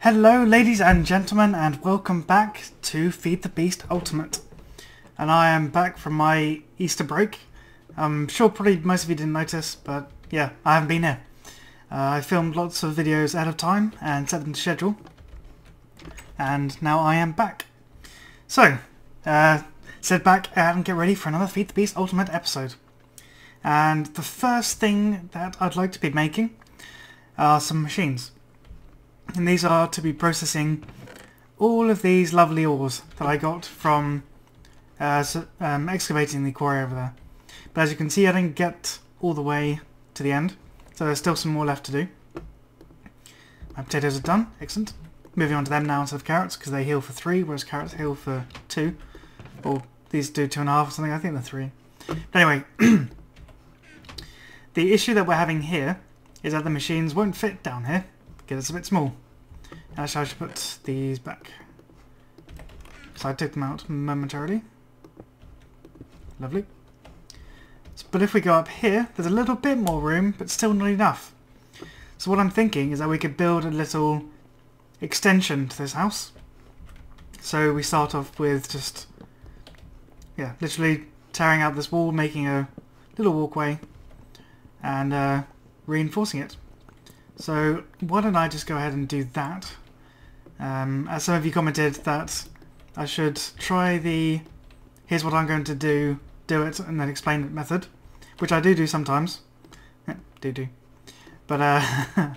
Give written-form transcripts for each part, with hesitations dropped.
Hello ladies and gentlemen, and welcome back to Feed the Beast Ultimate. And I am back from my Easter break. I'm sure probably most of you didn't notice, but yeah, I haven't been here. I filmed lots of videos ahead of time and set them to schedule. And now I am back. So, sit back and get ready for another Feed the Beast Ultimate episode. And the first thing that I'd like to be making are some machines. And these are to be processing all of these lovely ores that I got from excavating the quarry over there. But as you can see, I didn't get all the way to the end, so there's still some more left to do. My potatoes are done, excellent. Moving on to them now instead of carrots, because they heal for 3, whereas carrots heal for 2. Or these do 2.5 or something, I think they're 3. But anyway, the issue that we're having here is that the machines won't fit down here, because it's a bit small. Actually, I should put these back. So I took them out momentarily. Lovely. But if we go up here, there's a little bit more room, but still not enough. So what I'm thinking is that we could build a little extension to this house. So we start off with just, yeah, literally tearing out this wall, making a little walkway, and reinforcing it. So why don't I just go ahead and do that? As some of you commented that I should try the here's what I'm going to do it and then explain it method, which I do sometimes. do. But yeah,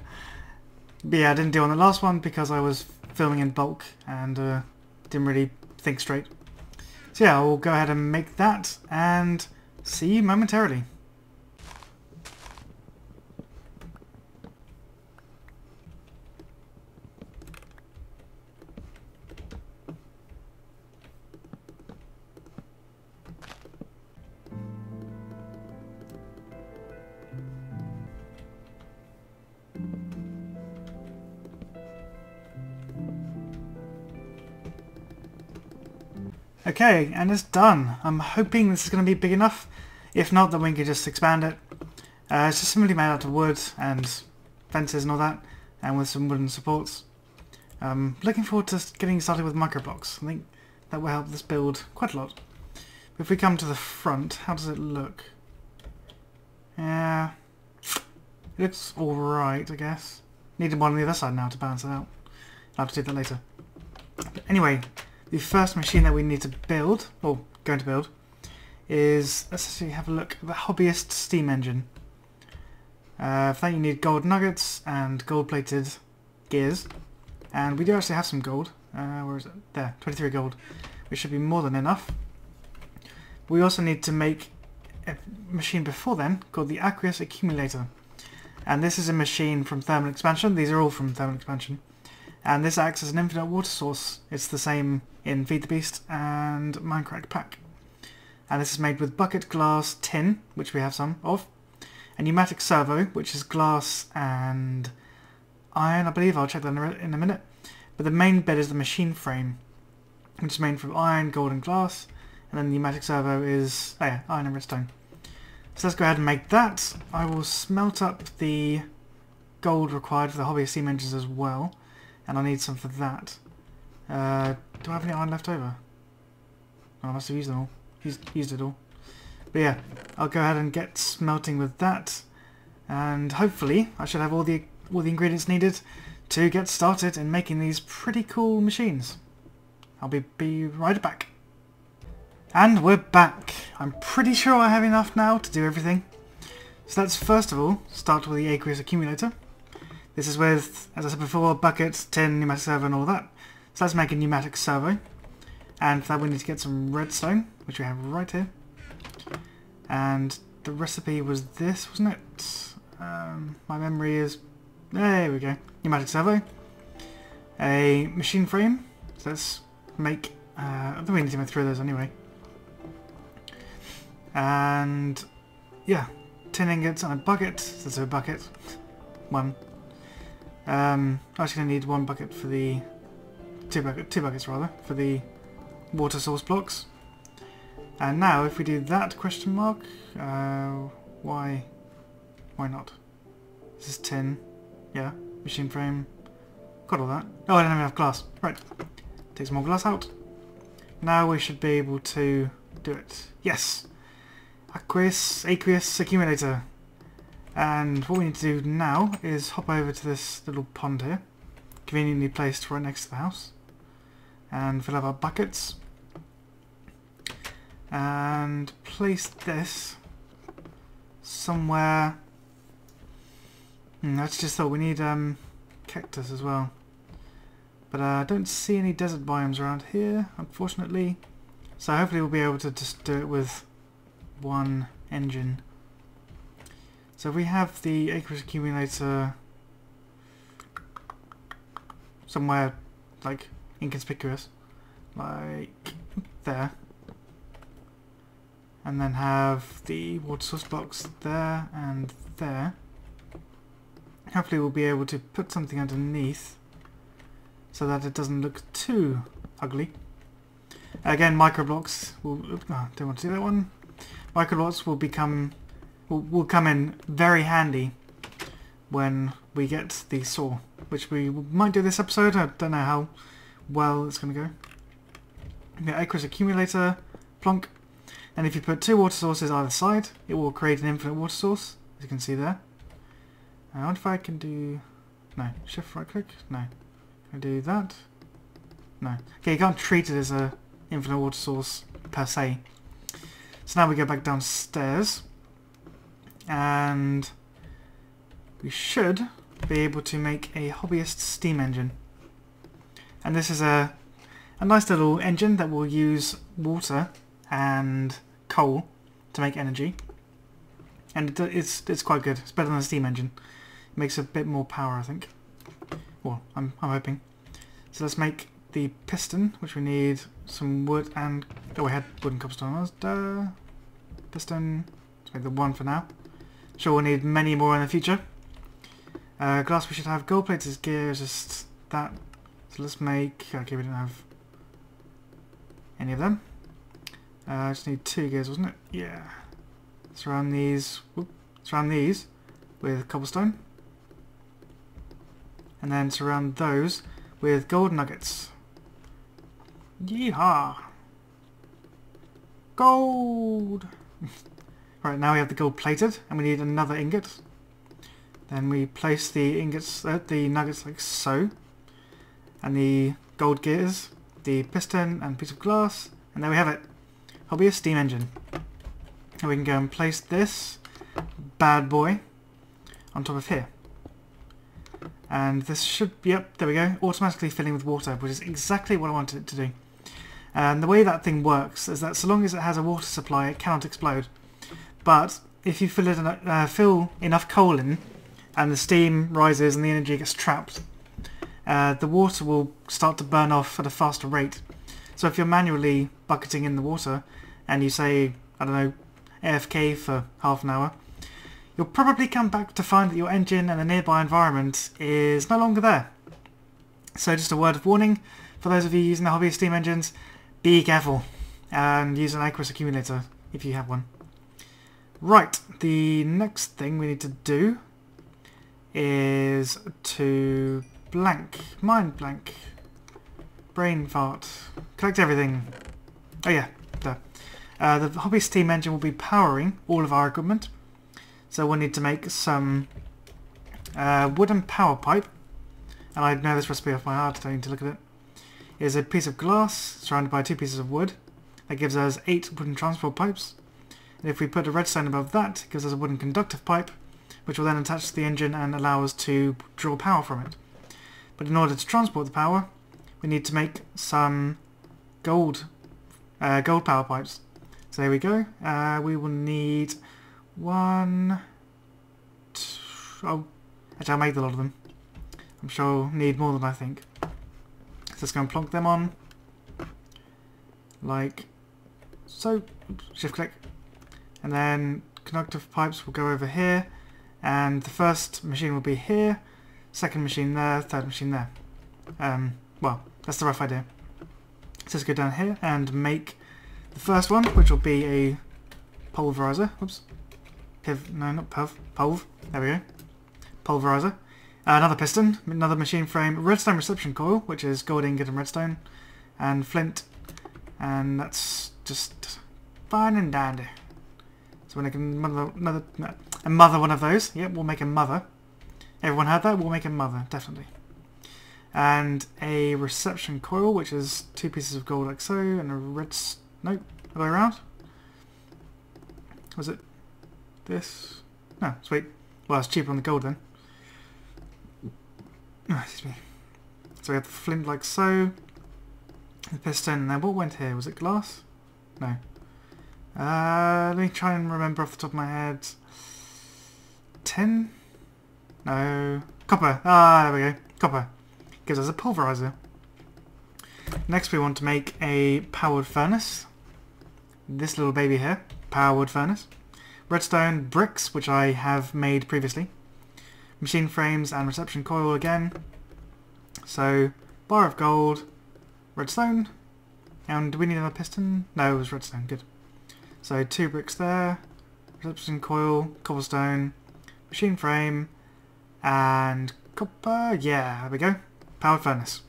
I didn't do on the last one because I was filming in bulk and didn't really think straight. So yeah, I'll go ahead and make that and see you momentarily. Okay, and it's done. I'm hoping this is going to be big enough. If not, then we can just expand it. It's just simply made out of wood and fences and all that, and with some wooden supports. Looking forward to getting started with microblocks. I think that will help this build quite a lot. But if we come to the front, how does it look? Yeah, it looks alright, I guess. Needed one on the other side now to balance it out. I'll have to do that later. But anyway, the first machine that we need to build, or going to build, is, let's actually have a look at the hobbyist steam engine. For that you need gold nuggets and gold-plated gears. And we do actually have some gold. Where is it? There, 23 gold, which should be more than enough. We also need to make a machine before then called the aqueous accumulator. And this is a machine from thermal expansion. These are all from thermal expansion. And this acts as an infinite water source. It's the same in Feed the Beast and Minecraft Pack. And this is made with bucket, glass, tin, which we have some of, a pneumatic servo, which is glass and iron, I believe. I'll check that in a minute. But the main bit is the machine frame, which is made from iron, gold and glass. And then the pneumatic servo is iron and redstone. So let's go ahead and make that. I will smelt up the gold required for the hobbyist steam engines as well. And I need some for that. Do I have any iron left over? Oh, I must have used them all. Used it all. But yeah, I'll go ahead and get smelting with that. And hopefully I should have all the ingredients needed to get started in making these pretty cool machines. I'll be right back. And we're back. I'm pretty sure I have enough now to do everything. So let's first of all start with the aqueous accumulator. This is with, as I said before, bucket, tin, pneumatic servo and all that. So let's make a pneumatic servo. And for that we need to get some redstone, which we have right here. And the recipe was this, wasn't it? My memory is... There we go. Pneumatic servo. A machine frame. So let's make... I think we need to make 3 of those anyway. And... yeah. Tin ingots and a bucket. So that's a bucket. 1. I'm actually going to need 1 bucket for the... 2 buckets rather, for the water source blocks. And now if we do that question mark, why not? This is tin, yeah, machine frame, got all that. Oh, I don't have enough glass. Right. Take some more glass out. Now we should be able to do it. Yes! Aqueous accumulator. And what we need to do now is hop over to this little pond here. Conveniently placed right next to the house. And fill up our buckets. And place this somewhere. That's just thought we need cactus as well. But I don't see any desert biomes around here, unfortunately. So hopefully we'll be able to just do it with one engine. So if we have the aqueous accumulator somewhere like inconspicuous, like there, and then have the water source blocks there and there, hopefully we'll be able to put something underneath so that it doesn't look too ugly. Again, microblocks will... Oh, don't want to do that one. Microblocks will come in very handy when we get the saw, which we might do this episode. I don't know how well it's going to go. The aqueous accumulator, plonk, and if you put two water sources either side, it will create an infinite water source, as you can see there. I wonder if I can do... No. Shift right click? No. Can I do that? No. Okay, you can't treat it as a infinite water source per se. So now we go back downstairs. And we should be able to make a hobbyist steam engine. And this is a nice little engine that will use water and coal to make energy. And it's quite good. It's better than a steam engine. It makes a bit more power, I think. Well, I'm hoping. So let's make the piston, which we need some wood and... Oh, we had wood and cobblestone. Piston. Let's make the one for now. Sure, we'll need many more in the future. Glass we should have. Gold plates as gear is just that. So let's make... Okay, we didn't have any of them. I just need 2 gears, wasn't it? Yeah. Surround these... Whoop, surround these with cobblestone. And then surround those with gold nuggets. Yeehaw! Gold! Right, now we have the gold plated, and we need another ingot. Then we place the ingots, the nuggets like so, and the gold gears, the piston and piece of glass, and there we have it. Hobbyist steam engine. And we can go and place this bad boy on top of here. And this should, yep, there we go, automatically filling with water, which is exactly what I wanted it to do. And the way that thing works is that so long as it has a water supply, it cannot explode. But if you fill enough coal in, and the steam rises and the energy gets trapped, the water will start to burn off at a faster rate. So if you're manually bucketing in the water, and you say, I don't know, AFK for half an hour, you'll probably come back to find that your engine and the nearby environment is no longer there. So just a word of warning for those of you using the hobbyist steam engines, be careful and use an aqueous accumulator if you have one. Right, the next thing we need to do is to mind blank, brain fart, collect everything. Oh yeah, there. The hobbyist steam engine will be powering all of our equipment. So we'll need to make some wooden power pipe, and I know this recipe off my heart, I don't need to look at it. Is a piece of glass surrounded by 2 pieces of wood. That gives us 8 wooden transport pipes. And if we put a redstone above that, it gives us a wooden conductive pipe, which will then attach to the engine and allow us to draw power from it. But in order to transport the power, we need to make some gold power pipes. So there we go. We will need 1, 2, oh, actually I made a lot of them. I'm sure we'll need more than I think. So let's go and plonk them on. Like so. Shift click. And then conductive pipes will go over here. And the first machine will be here. Second machine there. Third machine there. Well, that's the rough idea. So let's go down here and make the first one, which will be a pulverizer. Whoops. No, not pulv. There we go. Pulverizer. Another piston, another machine frame, redstone reception coil, which is gold ingot and redstone, and flint, and that's just fine and dandy. So we're making a mother one of those. Yep, we'll make a mother. Everyone heard that? We'll make a mother, definitely. And a reception coil, which is 2 pieces of gold like so, and a nope, other way around. Was it this? No, sweet. Well, it's cheaper on the gold then. Oh, excuse me. So we have the flint like so. The piston. Now what went here? Was it glass? No. Let me try and remember off the top of my head. Tin? No. Copper. Ah, there we go. Copper. Gives us a pulverizer. Next we want to make a powered furnace. This little baby here. Powered furnace. Redstone bricks, which I have made previously. Machine frames and reception coil again. So, bar of gold, redstone, and do we need another piston? No, it was redstone, good. So 2 bricks there, reception coil, cobblestone, machine frame, and copper, yeah, there we go, powered furnace.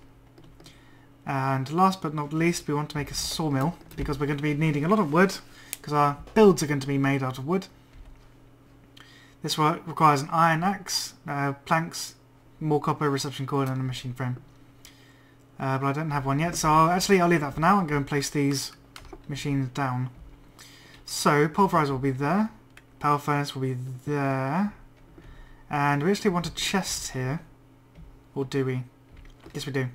And last but not least, we want to make a sawmill, because we're going to be needing a lot of wood, because our builds are going to be made out of wood. This requires an iron axe, planks, more copper, reception coil, and a machine frame. But I don't have one yet, so I'll leave that for now and go and place these machines down. So, pulverizer will be there, power furnace will be there, and we actually want a chest here, or do we? Yes we do.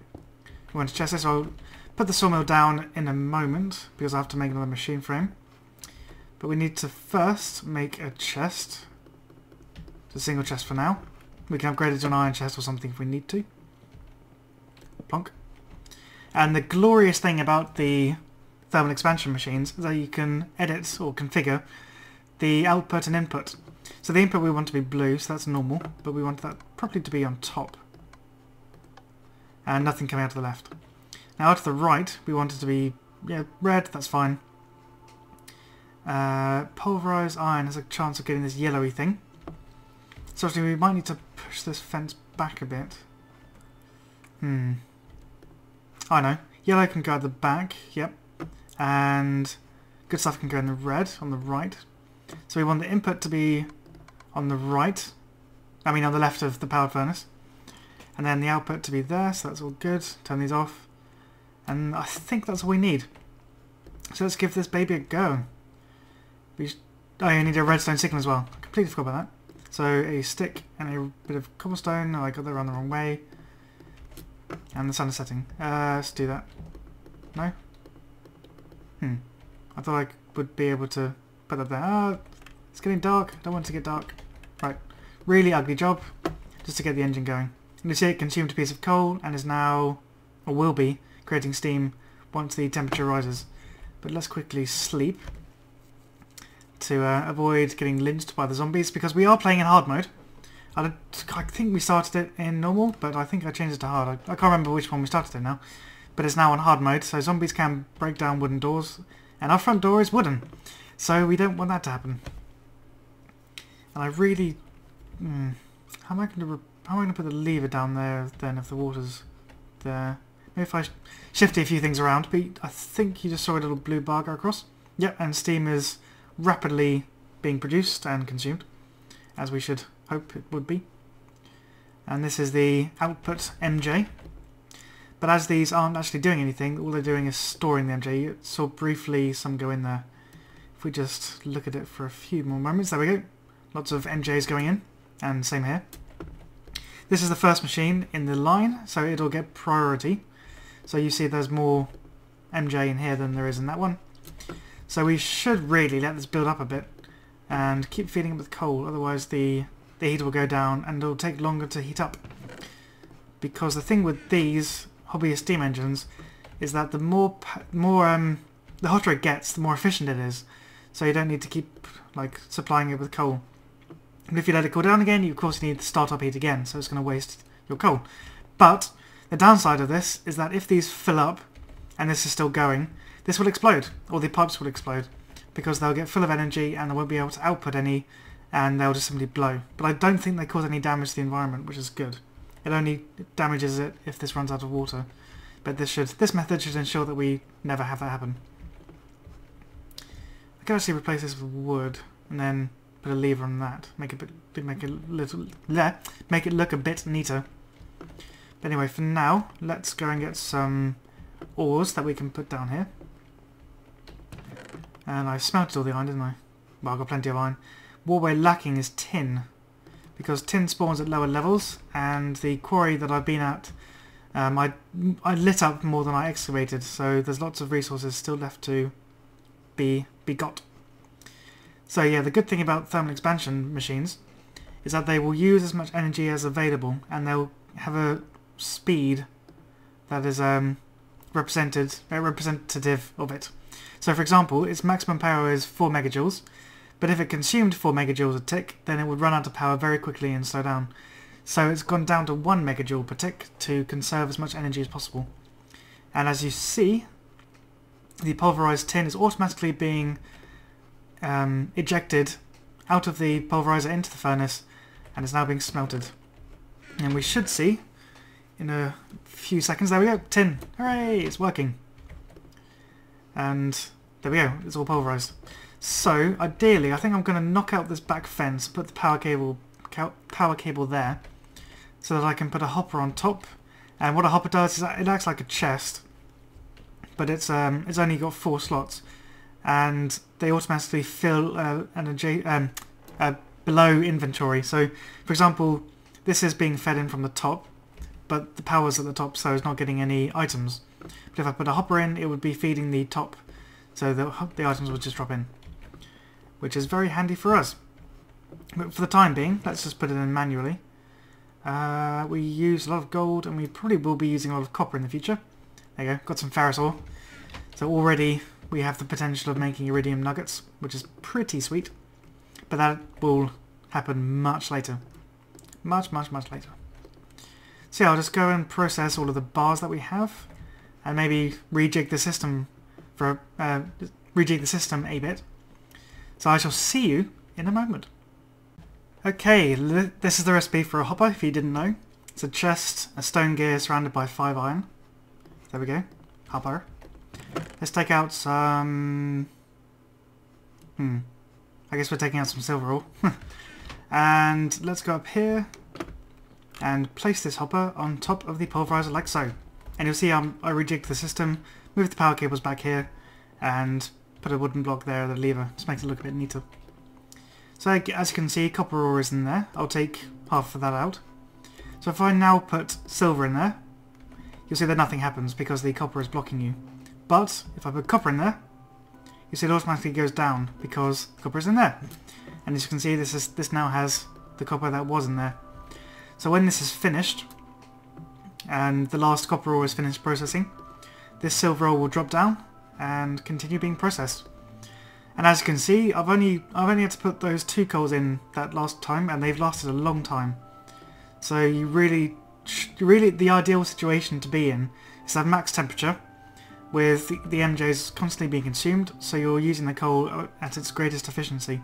We want a chest here, so I'll put the sawmill down in a moment, because I have to make another machine frame. But we need to first make a chest. It's a single chest for now. We can upgrade it to an iron chest or something if we need to. Plonk. And the glorious thing about the thermal expansion machines is that you can edit or configure the output and input. So the input we want to be blue, so that's normal, but we want that probably to be on top. And nothing coming out to the left. Now out to the right, we want it to be red, that's fine. Pulverized iron has a chance of getting this yellowy thing. So actually we might need to push this fence back a bit. I know. Yellow can go at the back, yep. And good stuff can go in the red on the right. So we want the input to be on the right. I mean on the left of the powered furnace. And then the output to be there, so that's all good. Turn these off. And I think that's all we need. So let's give this baby a go. Oh, you need a redstone signal as well. I completely forgot about that. So a stick and a bit of cobblestone. Oh, I got that around the wrong way. And the sun is setting. Let's do that. No? I thought I would be able to put that there. Ah, it's getting dark. I don't want it to get dark. Right. Really ugly job. Just to get the engine going. And you see it consumed a piece of coal and is now, or will be, creating steam once the temperature rises. But let's quickly sleep to avoid getting lynched by the zombies, because we are playing in hard mode. I think we started it in normal, but I think I changed it to hard. I can't remember which one we started in now. But it's now on hard mode, so zombies can break down wooden doors. And our front door is wooden, so we don't want that to happen. And I really... How am I going to put the lever down there then if the water's there? Maybe if I shift a few things around. But I think you just saw a little blue bar go across. Yep, and steam is rapidly being produced and consumed, as we should hope it would be. And this is the output MJ. But as these aren't actually doing anything, all they're doing is storing the MJ. You saw briefly some go in there. If we just look at it for a few more moments, there we go. Lots of MJs going in, and same here. This is the first machine in the line, so it'll get priority. So you see there's more MJ in here than there is in that one. So we should really let this build up a bit and keep feeding it with coal, otherwise the heat will go down and it'll take longer to heat up. Because the thing with these hobbyist steam engines is that the the hotter it gets, the more efficient it is. So you don't need to keep supplying it with coal. And if you let it cool down again, you of course need the start-up heat again, so it's going to waste your coal. But the downside of this is that if these fill up and this is still going, this will explode, or the pipes will explode, because they'll get full of energy and they won't be able to output any, and they'll just simply blow. But I don't think they cause any damage to the environment, which is good. It only damages it if this runs out of water. But this method should ensure that we never have that happen. I can actually replace this with wood and then put a lever on that. Make it look a bit neater. But anyway, for now, let's go and get some ores that we can put down here. And I smelted all the iron, didn't I? Well, I've got plenty of iron. What we're lacking is tin, because tin spawns at lower levels, and the quarry that I've been at, I lit up more than I excavated, so there's lots of resources still left to be got. So yeah, the good thing about thermal expansion machines is that they will use as much energy as available, and they'll have a speed that is representative of it. So for example, its maximum power is 4 megajoules, but if it consumed 4 megajoules a tick, then it would run out of power very quickly and slow down. So it's gone down to 1 megajoule per tick to conserve as much energy as possible. And as you see, the pulverized tin is automatically being ejected out of the pulverizer into the furnace, and is now being smelted. And we should see in a few seconds, there we go, tin, hooray, it's working. And there we go, it's all pulverized. So ideally, I think I'm going to knock out this back fence, put the power cable there, so that I can put a hopper on top. And what a hopper does is that it acts like a chest, but it's only got 4 slots, and they automatically fill below inventory. So for example, this is being fed in from the top, but the power's at the top, so it's not getting any items. But if I put a hopper in, it would be feeding the top, so the items would just drop in, which is very handy for us. But for the time being, let's just put it in manually. We use a lot of gold, and we probably will be using a lot of copper in the future. There you go, got some ferrous ore. So already we have the potential of making iridium nuggets, which is pretty sweet. But that will happen much later. Much later. So yeah, I'll just go and process all of the bars that we have, and maybe rejig the system a bit. So I shall see you in a moment. Okay, this is the recipe for a hopper, if you didn't know. It's a chest, a stone gear surrounded by 5 iron. There we go. Hopper. Let's take out some... I guess we're taking out some silver ore. And let's go up here and place this hopper on top of the pulverizer like so. And you'll see I rejigged the system, moved the power cables back here, and put a wooden block there, the lever, just makes it look a bit neater. So as you can see, copper ore is in there. I'll take half of that out. So if I now put silver in there, you'll see that nothing happens because the copper is blocking you. But if I put copper in there, you see it automatically goes down because copper is in there. And as you can see, this now has the copper that was in there. So when this is finished, and the last copper ore is finished processing, this silver ore will drop down and continue being processed. And as you can see, I've only had to put those 2 coals in that last time, and they've lasted a long time. So you really, the ideal situation to be in is to have max temperature, with the MJs constantly being consumed, so you're using the coal at its greatest efficiency.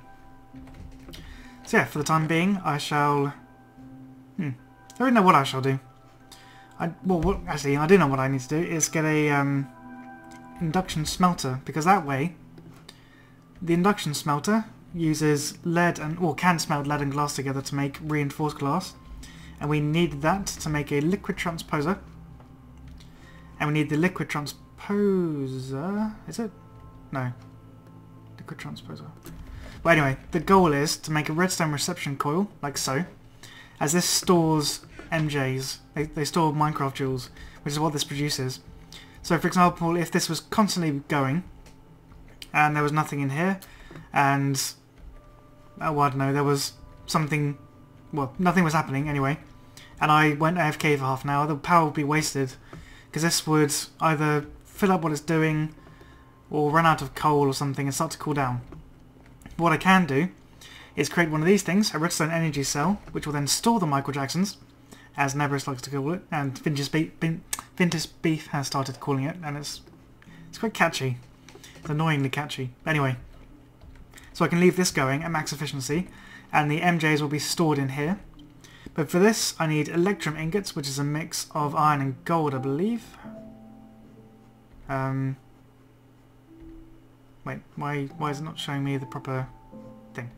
So yeah, for the time being, I shall... I don't know what I shall do. Actually, I do know what I need to do, is get a induction smelter, because that way, the induction smelter uses lead and, or can smelt lead and glass together to make reinforced glass, and we need that to make a liquid transposer, and we need the liquid transposer, is it? No. Liquid transposer. But anyway, the goal is to make a redstone reception coil, like so, as this stores MJs, they store Minecraft joules, which is what this produces. So for example, if this was constantly going, and there was nothing in here, and, oh, I don't know, there was something, well, nothing was happening anyway, and I went AFK for half an hour, the power would be wasted, because this would either fill up what it's doing, or run out of coal or something and start to cool down. What I can do is create one of these things, a redstone energy cell, which will then store the Michael Jacksons, as Nebris likes to call it, and Vintage Beef has started calling it, and it's quite catchy. It's annoyingly catchy. Anyway, so I can leave this going at max efficiency, and the MJs will be stored in here. But for this, I need electrum ingots, which is a mix of iron and gold, I believe. Wait, why is it not showing me the proper thing?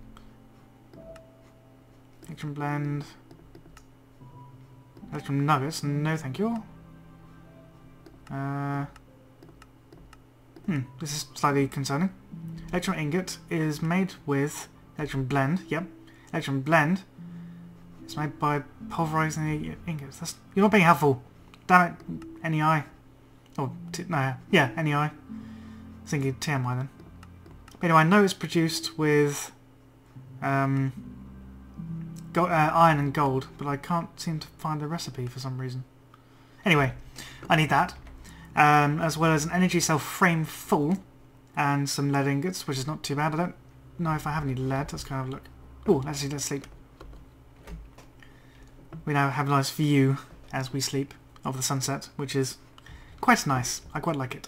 Electrum blend. Electrum nuggets, no thank you. This is slightly concerning. Electrum ingot is made with electrum blend. Yep, electrum blend. It's made by pulverizing the ingots. You're not being helpful. Damn it, NEI. Oh, no, yeah, NEI. I was thinking TMI then. But anyway, I know it's produced with iron and gold, but I can't seem to find the recipe for some reason. Anyway, I need that. As well as an energy cell frame full and some lead ingots, which is not too bad. I don't know if I have any lead. Let's go have a look. Oh, let's sleep. We now have a nice view as we sleep of the sunset, which is quite nice. I quite like it.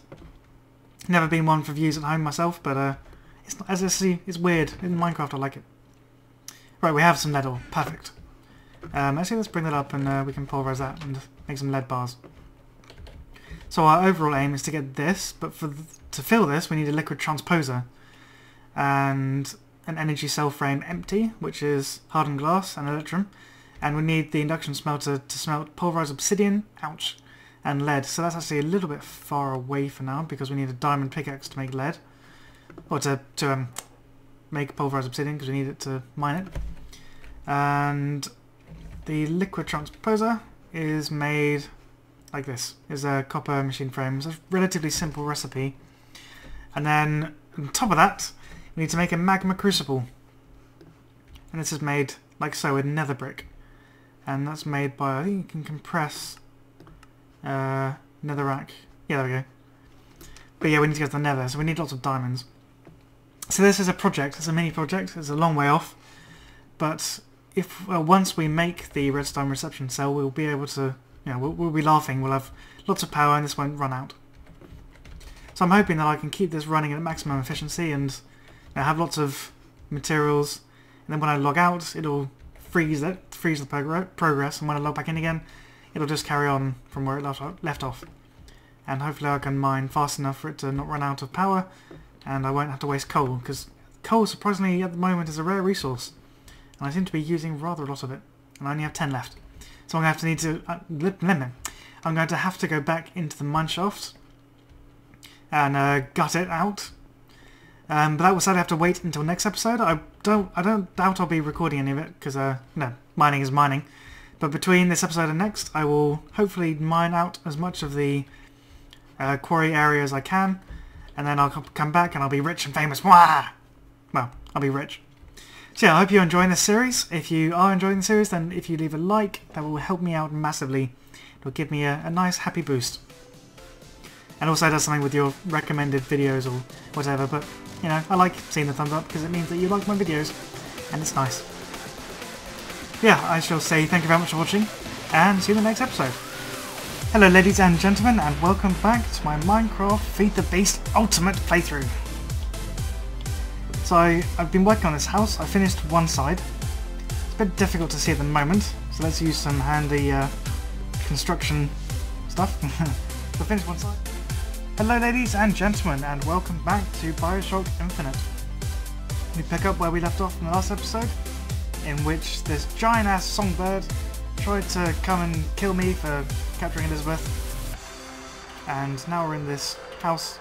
Never been one for views at home myself, but it's not, as I see, it's weird. In Minecraft I like it. Right, we have some lead ore. Perfect. Actually, let's bring that up and we can pulverize that and make some lead bars. So our overall aim is to get this, but to fill this we need a liquid transposer and an energy cell frame empty, which is hardened glass and electrum, and we need the induction smelter to smelt pulverized obsidian, ouch, and lead. So that's actually a little bit far away for now because we need a diamond pickaxe to make lead, or to make pulverized obsidian because we need it to mine it. And the liquid transposer is made like this. It's a copper machine frame. It's a relatively simple recipe. And then on top of that, we need to make a magma crucible. And this is made like so with nether brick. And that's made by, I think you can compress netherrack. Yeah, there we go. But yeah, we need to go to the nether, so we need lots of diamonds. So this is a project. It's a mini project. It's a long way off. But if once we make the redstone reception cell, we'll be able to, you know, we'll be laughing. We'll have lots of power and this won't run out. So I'm hoping that I can keep this running at maximum efficiency and, you know, have lots of materials. And then when I log out, it'll freeze the progress. And when I log back in again, it'll just carry on from where it left off. And hopefully I can mine fast enough for it to not run out of power. And I won't have to waste coal, because coal, surprisingly, at the moment is a rare resource. And I seem to be using rather a lot of it. And I only have 10 left. So I'm going to have to go back into the mine shaft and gut it out. But that will sadly have to wait until next episode. I don't doubt I'll be recording any of it, because no, mining is mining. But between this episode and next, I will hopefully mine out as much of the quarry area as I can. And then I'll come back and I'll be rich and famous. Wah! Well, I'll be rich. So yeah, I hope you're enjoying this series. If you are enjoying the series, then if you leave a like, that will help me out massively. It will give me a nice happy boost. And also does something with your recommended videos or whatever, but you know, I like seeing the thumbs up because it means that you like my videos, and it's nice. Yeah, I shall say thank you very much for watching, and see you in the next episode. Hello ladies and gentlemen, and welcome back to my Minecraft Feed the Beast Ultimate playthrough. So I've been working on this house. I finished one side. It's a bit difficult to see at the moment, so let's use some handy construction stuff. So I finished one side. Hello ladies and gentlemen, and welcome back to Bioshock Infinite. We pick up where we left off in the last episode, in which this giant ass songbird tried to come and kill me for capturing Elizabeth. And now we're in this house